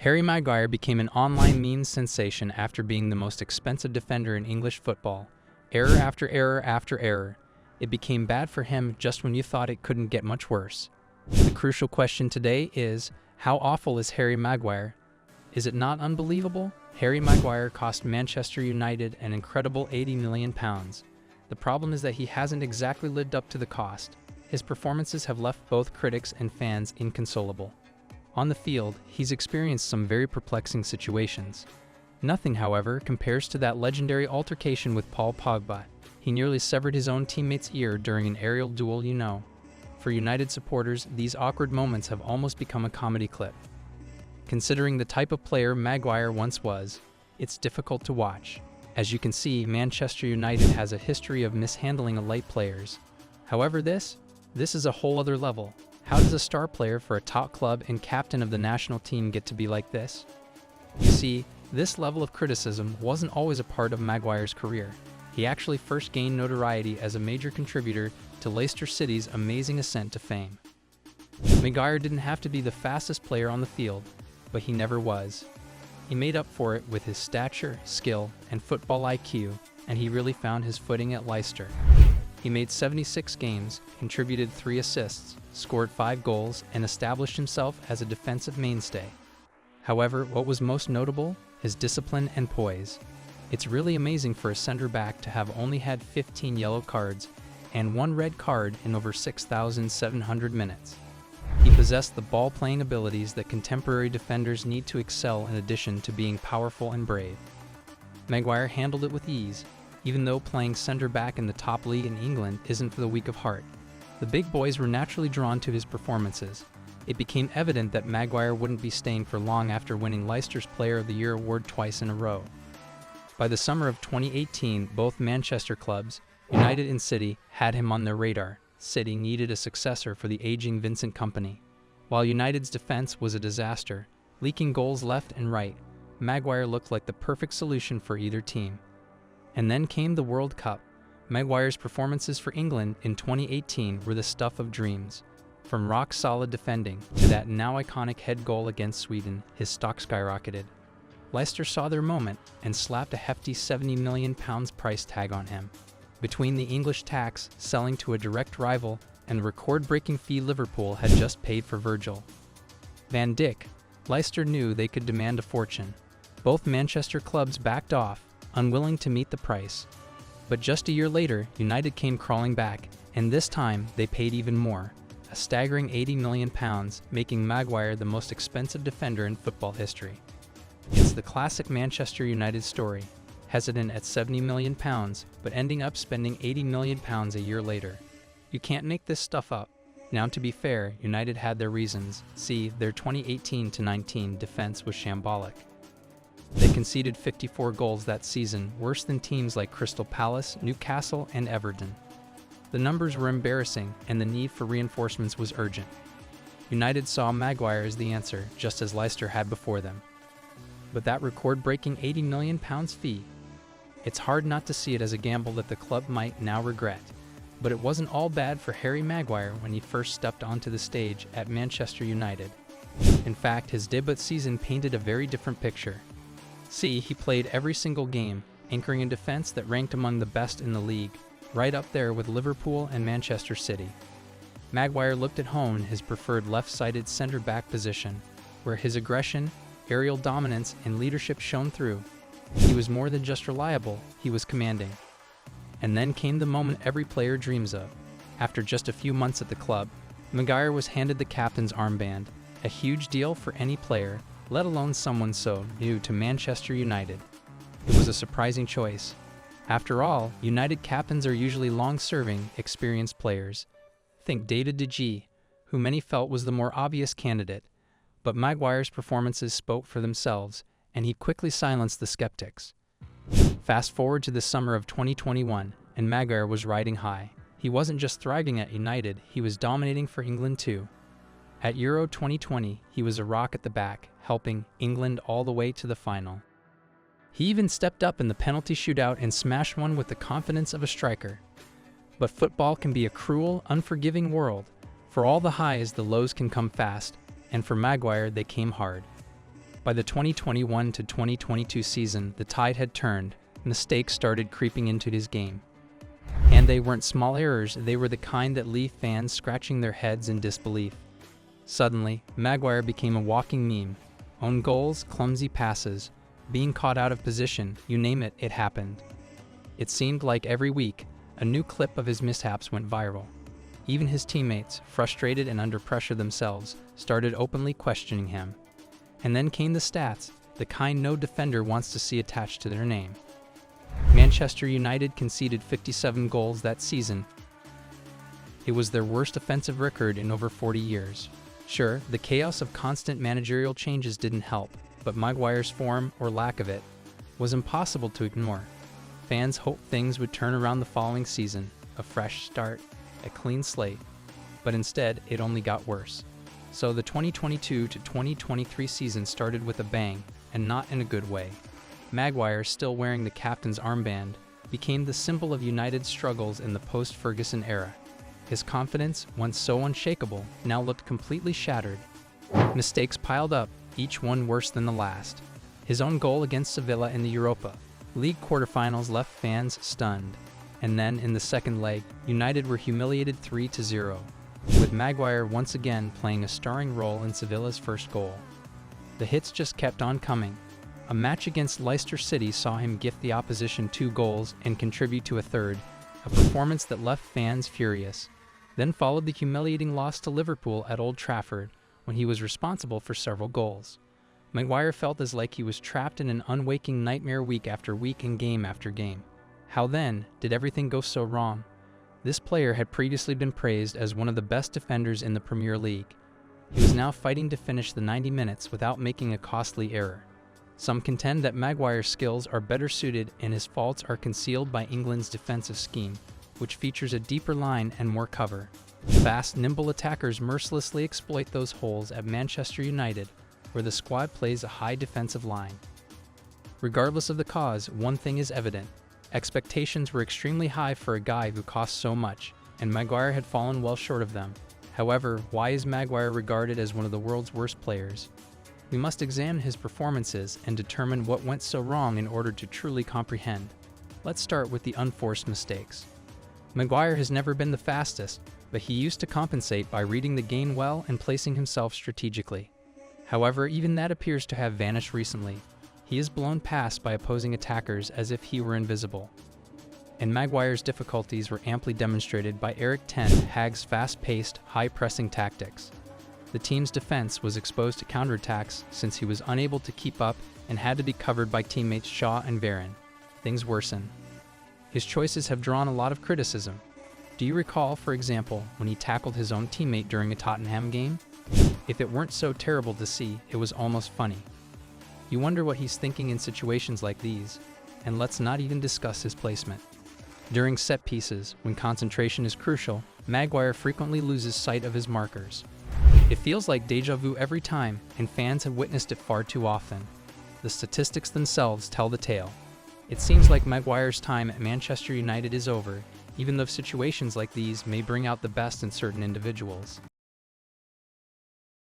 Harry Maguire became an online meme sensation after being the most expensive defender in English football. Error after error after error. It became bad for him just when you thought it couldn't get much worse. The crucial question today is, how awful is Harry Maguire? Is it not unbelievable? Harry Maguire cost Manchester United an incredible £80 million. The problem is that he hasn't exactly lived up to the cost. His performances have left both critics and fans inconsolable. On the field, he's experienced some very perplexing situations. Nothing, however, compares to that legendary altercation with Paul Pogba. He nearly severed his own teammate's ear during an aerial duel, you know. For United supporters, these awkward moments have almost become a comedy clip. Considering the type of player Maguire once was, it's difficult to watch. As you can see, Manchester United has a history of mishandling elite players. However, this is a whole other level. How does a star player for a top club and captain of the national team get to be like this? You see, this level of criticism wasn't always a part of Maguire's career. He actually first gained notoriety as a major contributor to Leicester City's amazing ascent to fame. Maguire didn't have to be the fastest player on the field, but he never was. He made up for it with his stature, skill, and football IQ, and he really found his footing at Leicester. He made 76 games, contributed 3 assists, scored 5 goals, and established himself as a defensive mainstay. However, what was most notable? His discipline and poise. It's really amazing for a center-back to have only had 15 yellow cards and 1 red card in over 6,700 minutes. He possessed the ball-playing abilities that contemporary defenders need to excel in addition to being powerful and brave. Maguire handled it with ease, even though playing center-back in the top league in England isn't for the weak of heart. The big boys were naturally drawn to his performances. It became evident that Maguire wouldn't be staying for long after winning Leicester's Player of the Year award twice in a row. By the summer of 2018, both Manchester clubs, United and City, had him on their radar. City needed a successor for the aging Vincent Kompany. While United's defense was a disaster, leaking goals left and right, Maguire looked like the perfect solution for either team. And then came the World Cup. Maguire's performances for England in 2018 were the stuff of dreams. From rock-solid defending to that now iconic head goal against Sweden, his stock skyrocketed. Leicester saw their moment and slapped a hefty £70 million price tag on him. Between the English tax, selling to a direct rival, and the record-breaking fee Liverpool had just paid for Virgil van Dijk, Leicester knew they could demand a fortune. Both Manchester clubs backed off, unwilling to meet the price. But just a year later, United came crawling back, and this time they paid even more, a staggering £80 million, making Maguire the most expensive defender in football history. It's the classic Manchester United story, hesitant at £70 million, but ending up spending £80 million a year later. You can't make this stuff up. Now, to be fair, United had their reasons. See, their 2018-19 defense was shambolic. They conceded 54 goals that season, worse than teams like Crystal Palace, Newcastle, and Everton. The numbers were embarrassing, and the need for reinforcements was urgent. United saw Maguire as the answer, just as Leicester had before them. But that record-breaking £80 million fee, it's hard not to see it as a gamble that the club might now regret. But it wasn't all bad for Harry Maguire when he first stepped onto the stage at Manchester United. In fact, his debut season painted a very different picture. See, he played every single game, anchoring a defense that ranked among the best in the league, right up there with Liverpool and Manchester City. Maguire looked at home in his preferred left-sided center-back position, where his aggression, aerial dominance, and leadership shone through. He was more than just reliable, he was commanding. And then came the moment every player dreams of. After just a few months at the club, Maguire was handed the captain's armband, a huge deal for any player, let alone someone so new to Manchester United. It was a surprising choice. After all, United captains are usually long-serving, experienced players. Think David De Gea, who many felt was the more obvious candidate. But Maguire's performances spoke for themselves, and he quickly silenced the skeptics. Fast forward to the summer of 2021, and Maguire was riding high. He wasn't just thriving at United, he was dominating for England too. At Euro 2020, he was a rock at the back, helping England all the way to the final. He even stepped up in the penalty shootout and smashed one with the confidence of a striker. But football can be a cruel, unforgiving world. For all the highs, the lows can come fast, and for Maguire, they came hard. By the 2021 to 2022 season, the tide had turned. Mistakes started creeping into his game. And they weren't small errors, they were the kind that leave fans scratching their heads in disbelief. Suddenly, Maguire became a walking meme. Own goals, clumsy passes, being caught out of position, you name it, it happened. It seemed like every week, a new clip of his mishaps went viral. Even his teammates, frustrated and under pressure themselves, started openly questioning him. And then came the stats, the kind no defender wants to see attached to their name. Manchester United conceded 57 goals that season. It was their worst offensive record in over 40 years. Sure, the chaos of constant managerial changes didn't help, but Maguire's form, or lack of it, was impossible to ignore. Fans hoped things would turn around the following season, a fresh start, a clean slate, but instead it only got worse. So the 2022 to 2023 season started with a bang, and not in a good way. Maguire, still wearing the captain's armband, became the symbol of United's struggles in the post-Ferguson era. His confidence, once so unshakable, now looked completely shattered. Mistakes piled up, each one worse than the last. His own goal against Sevilla in the Europa League quarterfinals left fans stunned. And then, in the second leg, United were humiliated 3-0, with Maguire once again playing a starring role in Sevilla's first goal. The hits just kept on coming. A match against Leicester City saw him gift the opposition 2 goals and contribute to a third, a performance that left fans furious. Then followed the humiliating loss to Liverpool at Old Trafford, when he was responsible for several goals. Maguire felt as like he was trapped in an unwaking nightmare week after week and game after game. How then did everything go so wrong? This player had previously been praised as one of the best defenders in the Premier League. He was now fighting to finish the 90 minutes without making a costly error. Some contend that Maguire's skills are better suited and his faults are concealed by England's defensive scheme, which features a deeper line and more cover. Fast, nimble attackers mercilessly exploit those holes at Manchester United, where the squad plays a high defensive line. Regardless of the cause, one thing is evident. Expectations were extremely high for a guy who cost so much, and Maguire had fallen well short of them. However, why is Maguire regarded as one of the world's worst players? We must examine his performances and determine what went so wrong in order to truly comprehend. Let's start with the unforced mistakes. Maguire has never been the fastest, but he used to compensate by reading the game well and placing himself strategically. However, even that appears to have vanished recently. He is blown past by opposing attackers as if he were invisible. And Maguire's difficulties were amply demonstrated by Eric Ten Hag's fast-paced, high-pressing tactics. The team's defense was exposed to counterattacks since he was unable to keep up and had to be covered by teammates Shaw and Varane. Things worsen. His choices have drawn a lot of criticism. Do you recall, for example, when he tackled his own teammate during a Tottenham game? If it weren't so terrible to see, it was almost funny. You wonder what he's thinking in situations like these, and let's not even discuss his placement. During set pieces, when concentration is crucial, Maguire frequently loses sight of his markers. It feels like deja vu every time, and fans have witnessed it far too often. The statistics themselves tell the tale. It seems like Maguire's time at Manchester United is over, even though situations like these may bring out the best in certain individuals.